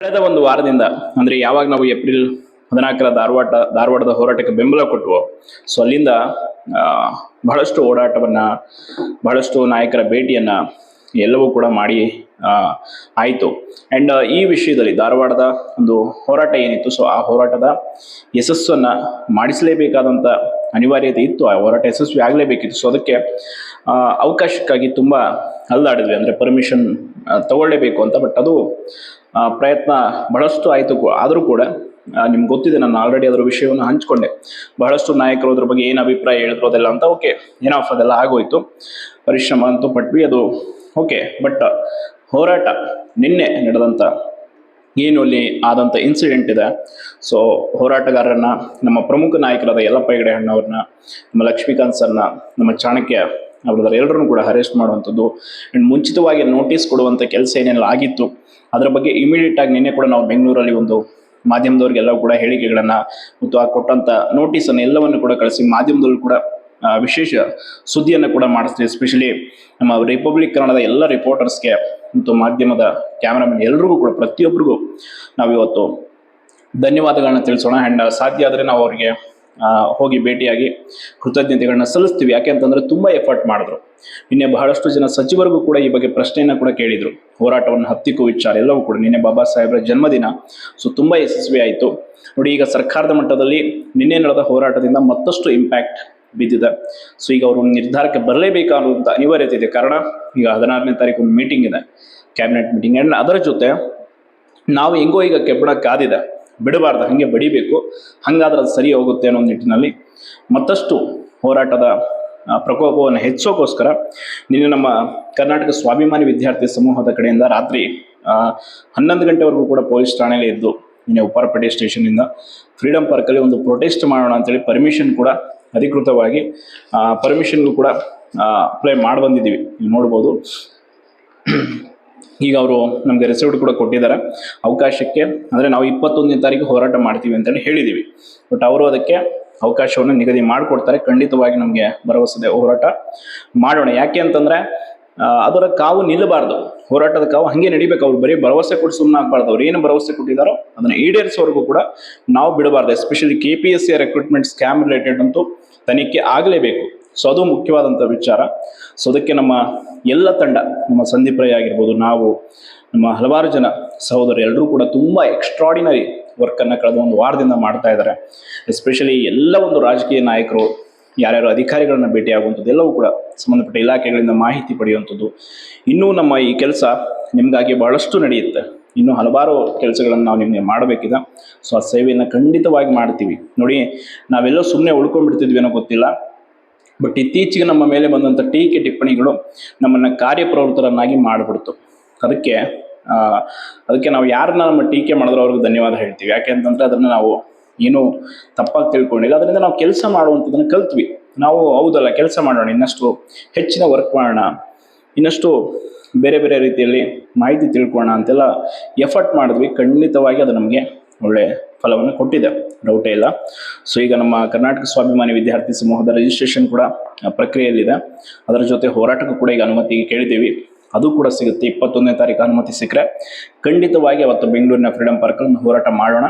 ಕಳೆದ ಒಂದು ವಾರದಿಂದ ಅಂದ್ರೆ ಯಾವಾಗ ನಾವು ಏಪ್ರಿಲ್ 14ರ ಧಾರವಾಡದ ಹೋರಾಟಕ್ಕೆ ಬೆಂಬಲ ಕೊಟ್ಟವು, ಸೊ ಅಲ್ಲಿಂದ ಆ, ಬಹಳಷ್ಟು ಓಡಾಟವನ್ನ, ಬಹಳಷ್ಟು ನಾಯಕರ ಭೇಟಿಯನ್ನ ಎಲ್ಲವೂ ಕೂಡ ಮಾಡಿ ಆ, ಆಯಿತು. ಅಂಡ್ ಈ ವಿಷಯದಲ್ಲಿ ಧಾರವಾಡದ ಒಂದು ಹೋರಾಟ ಏನಿತ್ತು, ಸೊ ಆ ಹೋರಾಟದ ಯಶಸ್ಸನ್ನ ಮಾಡಿಸಲೇಬೇಕಾದಂತ ಅನಿವಾರ್ಯತೆ ಇತ್ತು. ಆ ಹೋರಾಟ ಯಶಸ್ವಿ ಆಗಲೇಬೇಕಿತ್ತು. ಸೊ ಅದಕ್ಕೆ ಅವಕಾಶಕ್ಕಾಗಿ ತುಂಬಾ ಅಲ್ದಾಡಿದ್ವಿ, ಅಂದ್ರೆ ಪರ್ಮಿಷನ್ ತಗೊಳ್ಳೇಬೇಕು ಅಂತ. ಬಟ್ ಅದು ಪ್ರಯತ್ನ ಬಹಳಷ್ಟು ಆಯಿತು. ಆದರೂ ಕೂಡ ನಿಮ್ಗೆ ಗೊತ್ತಿದೆ, ನಾನು ಆಲ್ರೆಡಿ ಅದರ ವಿಷಯವನ್ನು ಹಂಚ್ಕೊಂಡೆ. ಬಹಳಷ್ಟು ನಾಯಕರು ಅದ್ರ ಬಗ್ಗೆ ಏನು ಅಭಿಪ್ರಾಯ ಹೇಳಿದ್ರು ಅದೆಲ್ಲ ಅಂತ. ಓಕೆ, ಏನೋ ಅದೆಲ್ಲ ಆಗೋಯ್ತು, ಪರಿಶ್ರಮ ಅಂತೂ ಪಟ್ವಿ, ಅದು ಓಕೆ. ಬಟ್ ಹೋರಾಟ ನಿನ್ನೆ ನಡೆದಂಥ ಏನು ಅಲ್ಲಿ ಆದಂಥ ಇನ್ಸಿಡೆಂಟ್ ಇದೆ, ಸೊ ಹೋರಾಟಗಾರರನ್ನ, ನಮ್ಮ ಪ್ರಮುಖ ನಾಯಕರಾದ ಯಲ್ಲಪ್ಪ ಹೆಗಡೆ ಅಣ್ಣವ್ರನ್ನ, ನಮ್ಮ ಲಕ್ಷ್ಮೀಕಾಂತ್ ಸರ್ನ, ನಮ್ಮ ಚಾಣಕ್ಯ ಅವರದ್ರ ಎಲ್ಲರನ್ನು ಕೂಡ ಅರೆಸ್ಟ್ ಮಾಡುವಂಥದ್ದು ಆ್ಯಂಡ್ ಮುಂಚಿತವಾಗಿ ನೋಟಿಸ್ ಕೊಡುವಂಥ ಕೆಲಸ ಏನೆಲ್ಲ ಆಗಿತ್ತು ಅದರ ಬಗ್ಗೆ ಇಮಿಡಿಯೇಟ್ ಆಗಿ ನಿನ್ನೆ ಕೂಡ ನಾವು ಬೆಂಗಳೂರಲ್ಲಿ ಒಂದು ಮಾಧ್ಯಮದವ್ರಿಗೆಲ್ಲ ಕೂಡ ಹೇಳಿಕೆಗಳನ್ನ ಮತ್ತು ಆ ಕೊಟ್ಟಂತ ನೋಟಿಸನ್ನು ಎಲ್ಲವನ್ನು ಕೂಡ ಕಳಿಸಿ ಮಾಧ್ಯಮದಲ್ಲೂ ಕೂಡ ವಿಶೇಷ ಸುದ್ದಿಯನ್ನು ಕೂಡ ಮಾಡಿಸ್ತೀವಿ. ಎಸ್ಪೆಷಲಿ ನಮ್ಮ ರಿಪಬ್ಲಿಕ್ ಕನ್ನಡದ ಎಲ್ಲ ರಿಪೋರ್ಟರ್ಸ್ಗೆ ಮತ್ತು ಮಾಧ್ಯಮದ ಕ್ಯಾಮ್ರಾಮನ್ ಎಲ್ರಿಗೂ ಕೂಡ, ಪ್ರತಿಯೊಬ್ಬರಿಗೂ ನಾವಿವತ್ತು ಧನ್ಯವಾದಗಳನ್ನ ತಿಳಿಸೋಣ. ಆ್ಯಂಡ್ ಸಾಧ್ಯ ಆದರೆ ನಾವು ಅವರಿಗೆ ಹೋಗಿ ಭೇಟಿಯಾಗಿ ಕೃತಜ್ಞತೆಗಳನ್ನ ಸಲ್ಲಿಸ್ತೀವಿ. ಯಾಕೆ ಅಂತಂದ್ರೆ ತುಂಬಾ ಎಫರ್ಟ್ ಮಾಡಿದ್ರು. ನಿನ್ನೆ ಬಹಳಷ್ಟು ಜನ ಸಚಿವರಿಗೂ ಕೂಡ ಈ ಬಗ್ಗೆ ಪ್ರಶ್ನೆಯನ್ನ ಕೂಡ ಕೇಳಿದ್ರು, ಹೋರಾಟವನ್ನು ಹತ್ತಿಕ್ಕುವ ವಿಚಾರ ಎಲ್ಲವೂ ಕೂಡ. ನಿನ್ನೆ ಬಾಬಾ ಸಾಹೇಬ್ರ ಜನ್ಮದಿನ, ಸೊ ತುಂಬಾ ಯಶಸ್ವಿ ಆಯಿತು. ನೋಡಿ, ಈಗ ಸರ್ಕಾರದ ಮಟ್ಟದಲ್ಲಿ ನಿನ್ನೆ ನಡೆದ ಹೋರಾಟದಿಂದ ಮತ್ತಷ್ಟು ಇಂಪ್ಯಾಕ್ಟ್ ಬಿದ್ದಿದೆ. ಸೊ ಈಗ ಅವರು ನಿರ್ಧಾರಕ್ಕೆ ಬರಲೇಬೇಕಾದಂತ ಅನಿವಾರ್ಯತೆ ಇದೆ. ಕಾರಣ ಈಗ 16ನೇ ತಾರೀಕು ಒಂದು ಮೀಟಿಂಗ್ ಇದೆ, ಕ್ಯಾಬಿನೆಟ್ ಮೀಟಿಂಗ್. ಅಂಡ್ ಅದರ ಜೊತೆ ನಾವು ಹೆಂಗೋ ಈಗ ಕೆಬ್ಬಣ ಕಾದಿದೆ, ಬಿಡಬಾರ್ದು, ಹಾಗೆ ಬಡಿಬೇಕು, ಹಂಗಾದ್ರೆ ಅದು ಸರಿ ಹೋಗುತ್ತೆ ಅನ್ನೋ ನಿಟ್ಟಿನಲ್ಲಿ ಮತ್ತಷ್ಟು ಹೋರಾಟದ ಪ್ರಕೋಪವನ್ನು ಹೆಚ್ಚೋಕ್ಕೋಸ್ಕರ ನಿನ್ನೆ ನಮ್ಮ ಕರ್ನಾಟಕ ಸ್ವಾಭಿಮಾನಿ ವಿದ್ಯಾರ್ಥಿ ಸಮೂಹದ ಕಡೆಯಿಂದ ರಾತ್ರಿ 11 ಗಂಟೆವರೆಗೂ ಕೂಡ ಪೊಲೀಸ್ ಠಾಣೆಯಲ್ಲಿ ಇದ್ದು, ನಿನ್ನೆ ಉಪ್ಪಾರಪೇಟೆ ಸ್ಟೇಷನ್ನಿಂದ ಫ್ರೀಡಂ ಪಾರ್ಕಲ್ಲಿ ಒಂದು ಪ್ರೊಟೆಸ್ಟ್ ಮಾಡೋಣ ಅಂತೇಳಿ ಪರ್ಮಿಷನ್ ಕೂಡ ಅಧಿಕೃತವಾಗಿ ಪರ್ಮಿಷನ್ಗೂ ಕೂಡ ಅಪ್ಲೈ ಮಾಡಿ ಬಂದಿದ್ದೀವಿ. ನೀವು ನೋಡ್ಬೋದು, ಈಗ ಅವರು ನಮಗೆ ರಿಸಿಪ್ಟ್ ಕೂಡ ಕೊಟ್ಟಿದ್ದಾರೆ ಅವಕಾಶಕ್ಕೆ. ಅಂದರೆ ನಾವು 21ನೇ ತಾರೀಕು ಹೋರಾಟ ಮಾಡ್ತೀವಿ ಅಂತೇಳಿ ಹೇಳಿದ್ದೀವಿ. ಬಟ್ ಅವರು ಅದಕ್ಕೆ ಅವಕಾಶವನ್ನು ನಿಗದಿ ಮಾಡಿಕೊಡ್ತಾರೆ. ಖಂಡಿತವಾಗಿ ನಮಗೆ ಭರವಸೆ ಹೋರಾಟ ಮಾಡೋಣ. ಯಾಕೆ ಅಂತಂದರೆ ಅದರ ಕಾವು ನಿಲ್ಲಬಾರ್ದು, ಹೋರಾಟದ ಕಾವು ಹಾಗೆ ನಡಿಬೇಕು. ಅವ್ರು ಬರೀ ಭರವಸೆ ಕೊಟ್ಟು ಸುಮ್ಮನೆ ಆಗಬಾರ್ದು. ಅವ್ರು ಏನು ಭರವಸೆ ಕೊಟ್ಟಿದ್ದಾರೋ ಅದನ್ನು ಈಡೇರಿಸೋವರೆಗೂ ಕೂಡ ನಾವು ಬಿಡಬಾರ್ದು. Especially KPSC recruitment scam related ಅಂತೂ ತನಿಖೆ ಆಗಲೇಬೇಕು. ಸೊ ಅದು ಮುಖ್ಯವಾದಂಥ ವಿಚಾರ. ಸೊ ಅದಕ್ಕೆ ನಮ್ಮ ಎಲ್ಲ ತಂಡ, ನಮ್ಮ ಸಂದೀಪ್ ರೈ ಆಗಿರ್ಬೋದು, ನಾವು, ನಮ್ಮ ಹಲವಾರು ಜನ ಸಹೋದರರು ಎಲ್ಲರೂ ಕೂಡ ತುಂಬ ಎಕ್ಸ್ಟ್ರಾಡಿನರಿ ವರ್ಕನ್ನು ಕಳೆದ ಒಂದು ವಾರದಿಂದ ಮಾಡ್ತಾ ಇದ್ದಾರೆ. ಎಸ್ಪೆಷಲಿ ಎಲ್ಲ ಒಂದು ರಾಜಕೀಯ ನಾಯಕರು, ಯಾರ್ಯಾರು ಅಧಿಕಾರಿಗಳನ್ನ ಭೇಟಿಯಾಗುವಂಥದ್ದು, ಎಲ್ಲವೂ ಕೂಡ ಸಂಬಂಧಪಟ್ಟ ಇಲಾಖೆಗಳಿಂದ ಮಾಹಿತಿ ಪಡೆಯುವಂಥದ್ದು. ಇನ್ನೂ ನಮ್ಮ ಈ ಕೆಲಸ ನಿಮಗಾಗಿ ಬಹಳಷ್ಟು ನಡೆಯುತ್ತೆ. ಇನ್ನೂ ಹಲವಾರು ಕೆಲಸಗಳನ್ನು ನಾವು ನಿಮಗೆ ಮಾಡಬೇಕಿದೆ. ಸೊ ಆ ಸೇವೆಯನ್ನು ಖಂಡಿತವಾಗಿ ಮಾಡ್ತೀವಿ. ನೋಡಿ, ನಾವೆಲ್ಲೋ ಸುಮ್ಮನೆ ಉಳ್ಕೊಂಡ್ಬಿಡ್ತಿದ್ವಿ ಅನ್ನೋ ಗೊತ್ತಿಲ್ಲ. ಬಟ್ ಇತ್ತೀಚೆಗೆ ನಮ್ಮ ಮೇಲೆ ಬಂದಂಥ ಟೀಕೆ ಟಿಪ್ಪಣಿಗಳು ನಮ್ಮನ್ನು ಕಾರ್ಯಪ್ರವೃತ್ತರನ್ನಾಗಿ ಮಾಡಿಬಿಡ್ತು. ಅದಕ್ಕೆ ನಾವು ಯಾರನ್ನ ನಮ್ಮ ಟೀಕೆ ಮಾಡಿದ್ರು ಅವ್ರಿಗೆ ಧನ್ಯವಾದ ಹೇಳ್ತೀವಿ. ಯಾಕೆ ಅಂತಂದರೆ ಅದನ್ನು ನಾವು ಏನೂ ತಪ್ಪಾಗಿ ತಿಳ್ಕೊಂಡಿಲ್ಲ. ಅದರಿಂದ ನಾವು ಕೆಲಸ ಮಾಡುವಂಥದ್ದನ್ನು ಕಲ್ತ್ವಿ. ನಾವು ಹೌದಲ್ಲ, ಕೆಲಸ ಮಾಡೋಣ, ಇನ್ನಷ್ಟು ಹೆಚ್ಚಿನ ವರ್ಕ್ ಮಾಡೋಣ, ಇನ್ನಷ್ಟು ಬೇರೆ ಬೇರೆ ರೀತಿಯಲ್ಲಿ ಮಾಹಿತಿ ತಿಳ್ಕೊಳ್ಳೋಣ ಅಂತೆಲ್ಲ ಎಫರ್ಟ್ ಮಾಡಿದ್ವಿ. ಖಂಡಿತವಾಗಿ ಅದು ನಮಗೆ ಒಳ್ಳೆ ಫಲವನ್ನು ಕೊಟ್ಟಿದೆ, ಡೌಟೇ ಇಲ್ಲ. ಸೊ ಈಗ ನಮ್ಮ ಕರ್ನಾಟಕ ಸ್ವಾಭಿಮಾನಿ ವಿದ್ಯಾರ್ಥಿ ಸಮೂಹದ ರಿಜಿಸ್ಟ್ರೇಷನ್ ಕೂಡ ಪ್ರಕ್ರಿಯೆಯಲ್ಲಿದೆ. ಅದರ ಜೊತೆ ಹೋರಾಟಕ್ಕೂ ಕೂಡ ಈಗ ಅನುಮತಿಗೆ ಕೇಳಿದ್ದೀವಿ, ಅದು ಕೂಡ ಸಿಗುತ್ತೆ. 21ನೇ ತಾರೀಕು ಅನುಮತಿ ಸಿಕ್ಕರೆ ಖಂಡಿತವಾಗಿ ಅವತ್ತು ಬೆಂಗಳೂರಿನ ಫ್ರೀಡಂ ಪಾರ್ಕಲ್ಲಿ ಹೋರಾಟ ಮಾಡೋಣ.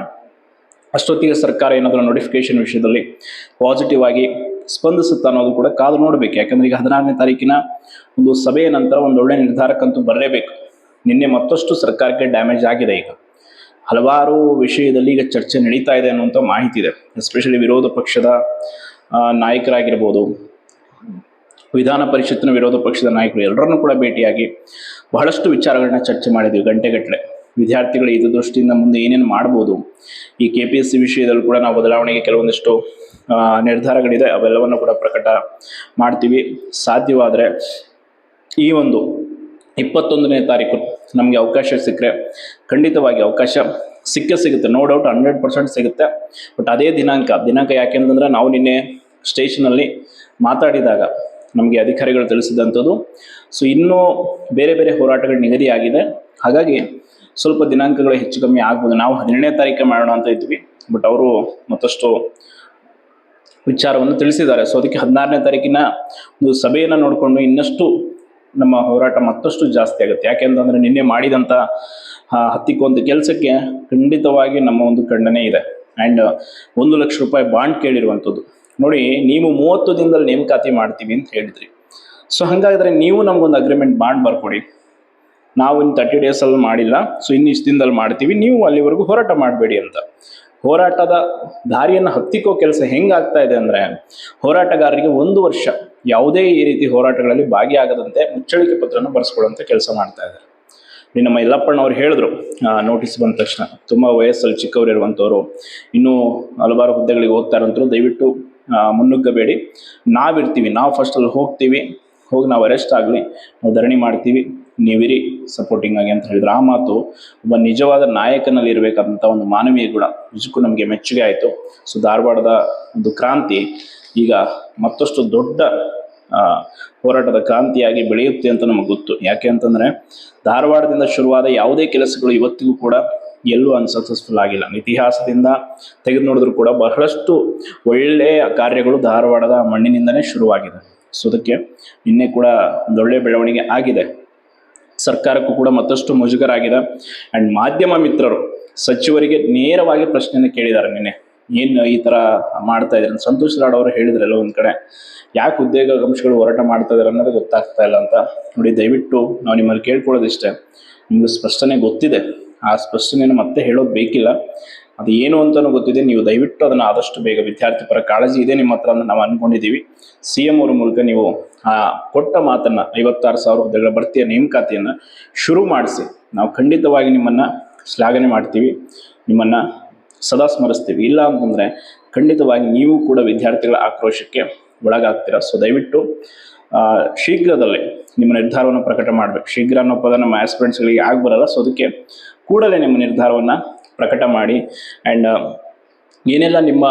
ಅಷ್ಟೊತ್ತಿಗೆ ಸರ್ಕಾರ ಏನಾದರೂ ನೋಟಿಫಿಕೇಶನ್ ವಿಷಯದಲ್ಲಿ ಪಾಸಿಟಿವ್ ಆಗಿ ಸ್ಪಂದಿಸುತ್ತಾ ಅನ್ನೋದು ಕೂಡ ಕಾದು ನೋಡಬೇಕು. ಯಾಕಂದರೆ ಈಗ 16ನೇ ತಾರೀಕಿನ ಒಂದು ಸಭೆಯ ನಂತರ ಒಂದು ಒಳ್ಳೆ ನಿರ್ಧಾರಕ್ಕಂತೂ ಬರಲೇಬೇಕು. ನಿನ್ನೆ ಮತ್ತಷ್ಟು ಸರ್ಕಾರಕ್ಕೆ ಡ್ಯಾಮೇಜ್ ಆಗಿದೆ. ಈಗ ಹಲವಾರು ವಿಷಯದಲ್ಲಿ ಈಗ ಚರ್ಚೆ ನಡೀತಾ ಇದೆ ಅನ್ನುವಂಥ ಮಾಹಿತಿ ಇದೆ. ಎಸ್ಪೆಷಲಿ ವಿರೋಧ ಪಕ್ಷದ ನಾಯಕರಾಗಿರ್ಬೋದು, ವಿಧಾನ ಪರಿಷತ್ತಿನ ವಿರೋಧ ಪಕ್ಷದ ನಾಯಕರು ಎಲ್ಲರನ್ನೂ ಕೂಡ ಭೇಟಿಯಾಗಿ ಬಹಳಷ್ಟು ವಿಚಾರಗಳನ್ನ ಚರ್ಚೆ ಮಾಡಿದ್ವಿ ಗಂಟೆಗಟ್ಟಲೆ. ವಿದ್ಯಾರ್ಥಿಗಳ ಹಿತದೃಷ್ಟಿಯಿಂದ ಮುಂದೆ ಏನೇನು ಮಾಡ್ಬೋದು, ಈ KPSC ವಿಷಯದಲ್ಲೂ ಕೂಡ ನಾವು ಬದಲಾವಣೆಗೆ ಕೆಲವೊಂದಿಷ್ಟು ನಿರ್ಧಾರಗಳಿದೆ, ಅವೆಲ್ಲವನ್ನು ಕೂಡ ಪ್ರಕಟ ಮಾಡ್ತೀವಿ. ಸಾಧ್ಯವಾದರೆ ಈ ಒಂದು 21ನೇ ತಾರೀಕು ನಮಗೆ ಅವಕಾಶ ಸಿಕ್ಕರೆ ಖಂಡಿತವಾಗಿ ಅವಕಾಶ ಸಿಗುತ್ತೆ, ನೋ ಡೌಟ್, 100% ಸಿಗುತ್ತೆ. ಬಟ್ ಅದೇ ದಿನಾಂಕ ಯಾಕೆಂತಂದ್ರೆ ನಾವು ನಿನ್ನೆ ಸ್ಟೇಷನಲ್ಲಿ ಮಾತಾಡಿದಾಗ ನಮಗೆ ಅಧಿಕಾರಿಗಳು ತಿಳಿಸಿದಂಥದ್ದು, ಸೊ ಇನ್ನೂ ಬೇರೆ ಬೇರೆ ಹೋರಾಟಗಳು ನಿಗದಿಯಾಗಿದೆ. ಹಾಗಾಗಿ ಸ್ವಲ್ಪ ದಿನಾಂಕಗಳು ಹೆಚ್ಚು ಕಮ್ಮಿ ಆಗ್ಬೋದು. ನಾವು 17ನೇ ತಾರೀಕೆ ಮಾಡೋಣ ಅಂತ ಇದ್ವಿ, ಬಟ್ ಅವರು ಮತ್ತಷ್ಟು ವಿಚಾರವನ್ನು ತಿಳಿಸಿದ್ದಾರೆ. ಸೊ ಅದಕ್ಕೆ 16ನೇ ತಾರೀಕಿನ ಒಂದು ಸಭೆಯನ್ನು ನೋಡಿಕೊಂಡು ಇನ್ನಷ್ಟು ನಮ್ಮ ಹೋರಾಟ ಮತ್ತಷ್ಟು ಜಾಸ್ತಿ ಆಗುತ್ತೆ. ಯಾಕೆಂತಂದ್ರೆ ನಿನ್ನೆ ಮಾಡಿದಂಥ ಹತ್ತಿಕ್ಕೊಂದು ಕೆಲಸಕ್ಕೆ ಖಂಡಿತವಾಗಿ ನಮ್ಮ ಒಂದು ಖಂಡನೆ ಇದೆ. ಆ್ಯಂಡ್ 1,00,000 ರೂಪಾಯಿ ಬಾಂಡ್ ಕೇಳಿರುವಂಥದ್ದು ನೋಡಿ. ನೀವು 30 ದಿನದಲ್ಲಿ ನೇಮಕಾತಿ ಮಾಡ್ತೀವಿ ಅಂತ ಹೇಳಿದ್ರಿ. ಸೊ ಹಾಗಾದ್ರೆ ನೀವು ನಮಗೊಂದು ಅಗ್ರಿಮೆಂಟ್ ಬಾಂಡ್ ಬರ್ಕೊಡಿ. ನಾವು ಇನ್ನು 30 ಡೇಸಲ್ಲಿ ಮಾಡಿಲ್ಲ, ಸೊ ಇನ್ನಿಷ್ಟು ದಿನದಲ್ಲಿ ಮಾಡ್ತೀವಿ, ನೀವು ಅಲ್ಲಿವರೆಗೂ ಹೋರಾಟ ಮಾಡಬೇಡಿ ಅಂತ. ಹೋರಾಟದ ದಾರಿಯನ್ನು ಹತ್ತಿಕ್ಕೋ ಕೆಲಸ ಹೆಂಗಾಗ್ತಾ ಇದೆ ಅಂದರೆ, ಹೋರಾಟಗಾರರಿಗೆ 1 ವರ್ಷ ಯಾವುದೇ ಈ ರೀತಿ ಹೋರಾಟಗಳಲ್ಲಿ ಭಾಗಿಯಾಗದಂತೆ ಮುಚ್ಚಳಿಕೆ ಪತ್ರನ ಬರೆಸ್ಕೊಳ್ಳುವಂಥ ಕೆಲಸ ಮಾಡ್ತಾ ಇದ್ದಾರೆ. ನಮ್ಮ ಯಲ್ಲಪ್ಪಣ್ಣವ್ರು ಹೇಳಿದ್ರು, ನೋಟಿಸ್ ಬಂದ ತಕ್ಷಣ ತುಂಬ ವಯಸ್ಸಲ್ಲಿ ಚಿಕ್ಕವರು ಇರುವಂಥವ್ರು ಇನ್ನೂ ಹಲವಾರು ಹುದ್ದೆಗಳಿಗೆ ಹೋಗ್ತಾ ಇರೋಂಥವ್ರು ದಯವಿಟ್ಟು ಮುನ್ನುಗ್ಗಬೇಡಿ, ನಾವಿರ್ತೀವಿ, ನಾವು ಫಸ್ಟಲ್ಲಿ ಹೋಗ್ತೀವಿ, ಹೋಗಿ ನಾವು ಅರೆಸ್ಟ್ ಆಗಲಿ, ನಾವು ಧರಣಿ ಮಾಡ್ತೀವಿ, ನೀವಿರಿ ಸಪೋರ್ಟಿಂಗ್ ಆಗಿ ಅಂತ ಹೇಳಿದ್ರು. ಆ ಮಾತು ಒಬ್ಬ ನಿಜವಾದ ನಾಯಕನಲ್ಲಿ ಇರಬೇಕಾದಂಥ ಒಂದು ಮಾನವೀಯ ಗುಣ. ನಿಜಕ್ಕೂ ನಮಗೆ ಮೆಚ್ಚುಗೆ ಆಯಿತು. ಸೊ ಧಾರವಾಡದ ಒಂದು ಕ್ರಾಂತಿ ಈಗ ಮತ್ತಷ್ಟು ದೊಡ್ಡ ಹೋರಾಟದ ಕ್ರಾಂತಿಯಾಗಿ ಬೆಳೆಯುತ್ತೆ ಅಂತ ನಮಗೆ ಗೊತ್ತು. ಯಾಕೆ ಅಂತಂದರೆ ಧಾರವಾಡದಿಂದ ಶುರುವಾದ ಯಾವುದೇ ಕೆಲಸಗಳು ಇವತ್ತಿಗೂ ಕೂಡ ಎಲ್ಲೂ ಅನ್ಸಕ್ಸಸ್ಫುಲ್ ಆಗಿಲ್ಲ. ಇತಿಹಾಸದಿಂದ ತೆಗೆದು ನೋಡಿದ್ರು ಕೂಡ ಬಹಳಷ್ಟು ಒಳ್ಳೆಯ ಕಾರ್ಯಗಳು ಧಾರವಾಡದ ಮಣ್ಣಿನಿಂದನೇ ಶುರುವಾಗಿದೆ. ಸೊ ಅದಕ್ಕೆ ನಿನ್ನೆ ಕೂಡ ಒಂದೊಳ್ಳೆ ಬೆಳವಣಿಗೆ ಆಗಿದೆ. ಸರ್ಕಾರಕ್ಕೂ ಕೂಡ ಮತ್ತಷ್ಟು ಮುಜುಗರ ಆಗಿದೆ. ಆ್ಯಂಡ್ ಮಾಧ್ಯಮ ಮಿತ್ರರು ಸಚಿವರಿಗೆ ನೇರವಾಗಿ ಪ್ರಶ್ನೆಯನ್ನು ಕೇಳಿದ್ದಾರೆ ನಿನ್ನೆ, ಏನು ಈ ಥರ ಮಾಡ್ತಾ ಇದ್ದಾರೆ ಅಂತ. ಸಂತೋಷ್ ಲಾಡ್ ಅವರು ಹೇಳಿದ್ರಲ್ಲ ಒಂದು ಕಡೆ, ಯಾಕೆ ಉದ್ಯೋಗಾಕಾಂಕ್ಷಿಗಳು ಹೋರಾಟ ಮಾಡ್ತಾ ಇದ್ದಾರೆ ಅನ್ನೋದು ಗೊತ್ತಾಗ್ತಾ ಇಲ್ಲ ಅಂತ. ನೋಡಿ, ದಯವಿಟ್ಟು ನಾವು ನಿಮ್ಮಲ್ಲಿ ಕೇಳ್ಕೊಳ್ಳೋದಿಷ್ಟೇ, ನಿಮಗೆ ಸ್ಪಷ್ಟನೆ ಗೊತ್ತಿದೆ, ಆ ಸ್ಪಷ್ಟನೆಯನ್ನು ಮತ್ತೆ ಹೇಳೋದು ಬೇಕಿಲ್ಲ. ಅದು ಏನು ಅಂತಲೂ ಗೊತ್ತಿದೆ, ನೀವು ದಯವಿಟ್ಟು ಅದನ್ನು ಆದಷ್ಟು ಬೇಗ, ವಿದ್ಯಾರ್ಥಿ ಪರ ಕಾಳಜಿ ಇದೆ ನಿಮ್ಮ ಹತ್ರ ಅಂತ ನಾವು ಅಂದ್ಕೊಂಡಿದ್ದೀವಿ. CM ಅವ್ರ ಮೂಲಕ ನೀವು ಆ ಕೊಟ್ಟ ಮಾತನ್ನು 56,000 ಹುದ್ದೆಗಳ ಭರ್ತಿಯ ನೇಮಕಾತಿಯನ್ನು ಶುರು ಮಾಡಿಸಿ. ನಾವು ಖಂಡಿತವಾಗಿ ನಿಮ್ಮನ್ನು ಶ್ಲಾಘನೆ ಮಾಡ್ತೀವಿ, ನಿಮ್ಮನ್ನು ಸದಾ ಸ್ಮರಿಸ್ತೀವಿ. ಇಲ್ಲ ಅಂತಂದರೆ ಖಂಡಿತವಾಗಿ ನೀವು ಕೂಡ ವಿದ್ಯಾರ್ಥಿಗಳ ಆಕ್ರೋಶಕ್ಕೆ ಒಳಗಾಗ್ತೀರ. ಸೊ ದಯವಿಟ್ಟು ಶೀಘ್ರದಲ್ಲೇ ನಿಮ್ಮ ನಿರ್ಧಾರವನ್ನು ಪ್ರಕಟ ಮಾಡಬೇಕು. ಶೀಘ್ರ ಅನ್ನೋ ಪದ ನಮ್ಮ ಆಸ್ಪಿರೆಂಟ್ಸ್ಗಳಿಗೆ ಬರಲ್ಲ. ಸೊ ಅದಕ್ಕೆ ಕೂಡಲೇ ನಿಮ್ಮ ನಿರ್ಧಾರವನ್ನು ಪ್ರಕಟ ಮಾಡಿ. ಆ್ಯಂಡ್ ಏನೆಲ್ಲ ನಿಮ್ಮ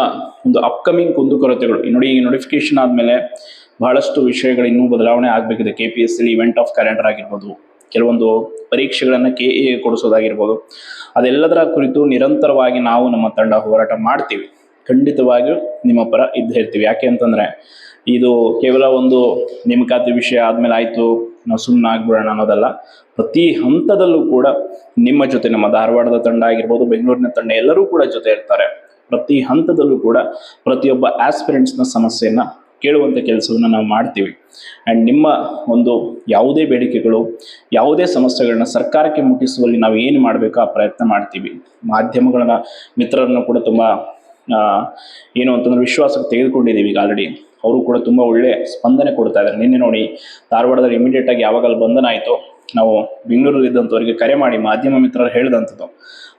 ಒಂದು ಅಪ್ಕಮಿಂಗ್ ಕುಂದುಕೊರತೆಗಳು, ನೋಡಿ, ಈ ನೋಟಿಫಿಕೇಶನ್ ಆದಮೇಲೆ ಬಹಳಷ್ಟು ವಿಷಯಗಳು ಇನ್ನೂ ಬದಲಾವಣೆ ಆಗಬೇಕಿದೆ. KPSC ಇವೆಂಟ್ ಆಫ್ ಕ್ಯಾಲೆಂಡರ್ ಆಗಿರ್ಬೋದು, ಕೆಲವೊಂದು ಪರೀಕ್ಷೆಗಳನ್ನು KA ಕೊಡಿಸೋದಾಗಿರ್ಬೋದು, ಅದೆಲ್ಲದರ ಕುರಿತು ನಿರಂತರವಾಗಿ ನಾವು ನಮ್ಮ ತಂಡ ಹೋರಾಟ ಮಾಡ್ತೀವಿ. ಖಂಡಿತವಾಗಿಯೂ ನಿಮ್ಮ ಪರ ಇದ್ದೇ ಇರ್ತೀವಿ. ಯಾಕೆ ಅಂತಂದರೆ ಇದು ಕೇವಲ ಒಂದು ನೇಮಕಾತಿ ವಿಷಯ ಆದಮೇಲೆ ಆಯಿತು ನಾವು ಸುಮ್ಮನೆ ಆಗ್ಬಿಡೋಣ ಅನ್ನೋದಲ್ಲ. ಪ್ರತಿ ಹಂತದಲ್ಲೂ ಕೂಡ ನಿಮ್ಮ ಜೊತೆ ನಮ್ಮ ಧಾರವಾಡದ ತಂಡ ಆಗಿರ್ಬೋದು, ಬೆಂಗಳೂರಿನ ತಂಡ ಎಲ್ಲರೂ ಕೂಡ ಜೊತೆ ಇರ್ತಾರೆ. ಪ್ರತಿ ಹಂತದಲ್ಲೂ ಕೂಡ ಪ್ರತಿಯೊಬ್ಬ ಆಸ್ಪಿರೆಂಟ್ಸ್ನ ಸಮಸ್ಯೆಯನ್ನು ಕೇಳುವಂಥ ಕೆಲಸವನ್ನು ನಾವು ಮಾಡ್ತೀವಿ. ಆ್ಯಂಡ್ ನಿಮ್ಮ ಒಂದು ಯಾವುದೇ ಬೇಡಿಕೆಗಳು, ಯಾವುದೇ ಸಮಸ್ಯೆಗಳನ್ನ ಸರ್ಕಾರಕ್ಕೆ ಮುಟ್ಟಿಸುವಲ್ಲಿ ನಾವು ಏನು ಮಾಡಬೇಕೋ ಆ ಪ್ರಯತ್ನ ಮಾಡ್ತೀವಿ. ಮಾಧ್ಯಮಗಳ ಮಿತ್ರರನ್ನು ಕೂಡ ತುಂಬ ಏನು ಅಂತಂದ್ರೆ ವಿಶ್ವಾಸಕ್ಕೆ ತೆಗೆದುಕೊಂಡಿದ್ದೀವಿ ಈಗ ಆಲ್ರೆಡಿ. ಅವರು ಕೂಡ ತುಂಬ ಒಳ್ಳೆ ಸ್ಪಂದನೆ ಕೊಡ್ತಾ ಇದ್ದಾರೆ. ನಿನ್ನೆ ನೋಡಿ, ಧಾರವಾಡದಲ್ಲಿ ಇಮಿಡಿಯೇಟಾಗಿ ಯಾವಾಗ ಬಂಧನ ಆಯಿತು, ನಾವು ಬೆಂಗಳೂರಲ್ಲಿ ಇದ್ದಂಥವರಿಗೆ ಕರೆ ಮಾಡಿ ಮಾಧ್ಯಮ ಮಿತ್ರರು ಹೇಳಿದಂಥದ್ದು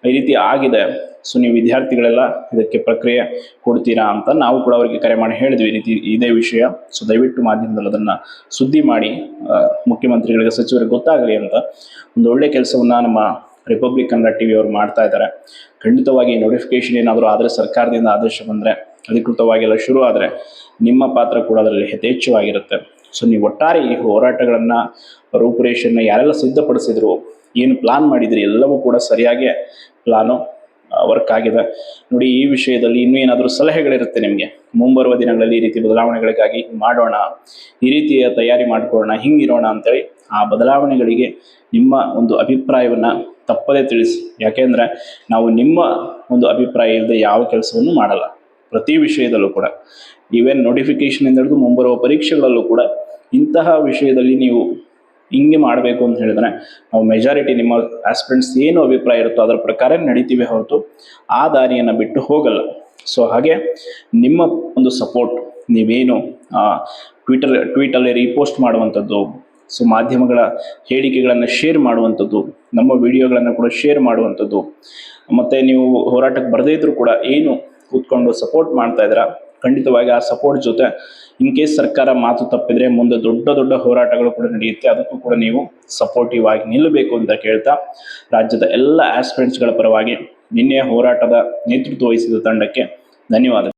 ಈ ರೀತಿ ಆಗಿದೆ. ಸೊ ನೀವು ವಿದ್ಯಾರ್ಥಿಗಳೆಲ್ಲ ಇದಕ್ಕೆ ಪ್ರಕ್ರಿಯೆ ಕೊಡ್ತೀರಾ ಅಂತ ನಾವು ಕೂಡ ಅವರಿಗೆ ಕರೆ ಮಾಡಿ ಹೇಳಿದ್ವಿ, ಈ ರೀತಿ ಇದೇ ವಿಷಯ. ಸೊ ದಯವಿಟ್ಟು ಮಾಧ್ಯಮದಲ್ಲಿ ಅದನ್ನು ಸುದ್ದಿ ಮಾಡಿ ಮುಖ್ಯಮಂತ್ರಿಗಳಿಗೆ, ಸಚಿವರಿಗೆ ಗೊತ್ತಾಗಲಿ ಅಂತ ಒಂದು ಒಳ್ಳೆ ಕೆಲಸವನ್ನು ನಮ್ಮ ರಿಪಬ್ಲಿಕ್ ಕನ್ನಡ TV ಅವರು ಮಾಡ್ತಾ ಇದ್ದಾರೆ. ಖಂಡಿತವಾಗಿ ನೋಟಿಫಿಕೇಶನ್ ಏನಾದರೂ ಆದರೆ, ಸರ್ಕಾರದಿಂದ ಆದೇಶ ಬಂದರೆ, ಅಧಿಕೃತವಾಗಿ ಎಲ್ಲ ಶುರು ಆದರೆ ನಿಮ್ಮ ಪಾತ್ರ ಕೂಡ ಅದರಲ್ಲಿ ಯಥೇಚ್ಛವಾಗಿರುತ್ತೆ. ಸೊ ನೀವು ಒಟ್ಟಾರೆ ಈ ಹೋರಾಟಗಳನ್ನು, ರೂಪುರೇಷೆಯನ್ನು ಯಾರೆಲ್ಲ ಸಿದ್ಧಪಡಿಸಿದ್ರು, ಏನು ಪ್ಲಾನ್ ಮಾಡಿದ್ರಿ, ಎಲ್ಲವೂ ಕೂಡ ಸರಿಯಾಗಿ ಪ್ಲಾನು ವರ್ಕ್ ಆಗಿದೆ. ನೋಡಿ, ಈ ವಿಷಯದಲ್ಲಿ ಇನ್ನೂ ಏನಾದರೂ ಸಲಹೆಗಳಿರುತ್ತೆ ನಿಮಗೆ, ಮುಂಬರುವ ದಿನಗಳಲ್ಲಿ ಈ ರೀತಿ ಬದಲಾವಣೆಗಳಿಗಾಗಿ ಮಾಡೋಣ, ಈ ರೀತಿಯ ತಯಾರಿ ಮಾಡ್ಕೊಳ್ಳೋಣ, ಹಿಂಗಿರೋಣ ಅಂತೇಳಿ, ಆ ಬದಲಾವಣೆಗಳಿಗೆ ನಿಮ್ಮ ಒಂದು ಅಭಿಪ್ರಾಯವನ್ನು ತಪ್ಪದೇ ತಿಳಿಸಿ. ಯಾಕೆಂದರೆ ನಾವು ನಿಮ್ಮ ಒಂದು ಅಭಿಪ್ರಾಯ ಇಲ್ಲದೆ ಯಾವ ಕೆಲಸವನ್ನು ಮಾಡಲ್ಲ. ಪ್ರತಿ ವಿಷಯದಲ್ಲೂ ಕೂಡ, ಈವನ್ ನೋಟಿಫಿಕೇಷನಿಂದ ಹಿಡಿದು ಮುಂಬರುವ ಪರೀಕ್ಷೆಗಳಲ್ಲೂ ಕೂಡ ಇಂತಹ ವಿಷಯದಲ್ಲಿ ನೀವು ಹಿಂಗೆ ಮಾಡಬೇಕು ಅಂತ ಹೇಳಿದ್ರೆ ನಾವು ಮೆಜಾರಿಟಿ ನಿಮ್ಮ ಆಸ್ಪಿರೆಂಟ್ಸ್ ಏನು ಅಭಿಪ್ರಾಯ ಇರುತ್ತೋ ಅದರ ಪ್ರಕಾರ ನಡೀತೀವಿ ಹೊರತು ಆ ದಾರಿಯನ್ನು ಬಿಟ್ಟು ಹೋಗಲ್ಲ. ಸೊ ಹಾಗೆ ನಿಮ್ಮ ಒಂದು ಸಪೋರ್ಟ್, ನೀವೇನು ಟ್ವೀಟಲ್ಲಿ ರೀಪೋಸ್ಟ್ ಮಾಡುವಂಥದ್ದು, ಸೊ ಮಾಧ್ಯಮಗಳ ಹೇಳಿಕೆಗಳನ್ನು ಶೇರ್ ಮಾಡುವಂಥದ್ದು, ನಮ್ಮ ವಿಡಿಯೋಗಳನ್ನು ಕೂಡ ಶೇರ್ ಮಾಡುವಂಥದ್ದು, ಮತ್ತು ನೀವು ಹೋರಾಟಕ್ಕೆ ಬರದೇ ಇದ್ದರೂ ಕೂಡ ಏನು ಕೂತ್ಕೊಂಡು ಸಪೋರ್ಟ್ ಮಾಡ್ತಾ ಇದ್ದೀರಾ, ಖಂಡಿತವಾಗಿ ಆ ಸಪೋರ್ಟ್ ಜೊತೆ ಇನ್ ಕೇಸ್ ಸರ್ಕಾರ ಮಾತು ತಪ್ಪಿದರೆ ಮುಂದೆ ದೊಡ್ಡ ದೊಡ್ಡ ಹೋರಾಟಗಳು ಕೂಡ ನಡೆಯುತ್ತೆ. ಅದಕ್ಕೂ ಕೂಡ ನೀವು ಸಪೋರ್ಟಿವ್ ಆಗಿ ನಿಲ್ಲಬೇಕು ಅಂತ ಕೇಳ್ತಾ, ರಾಜ್ಯದ ಎಲ್ಲ ಆಸ್ಪಿರೆಂಟ್ಸ್ಗಳ ಪರವಾಗಿ ನಿನ್ನೆ ಹೋರಾಟದ ನೇತೃತ್ವ ವಹಿಸಿದ ತಂಡಕ್ಕೆ ಧನ್ಯವಾದ.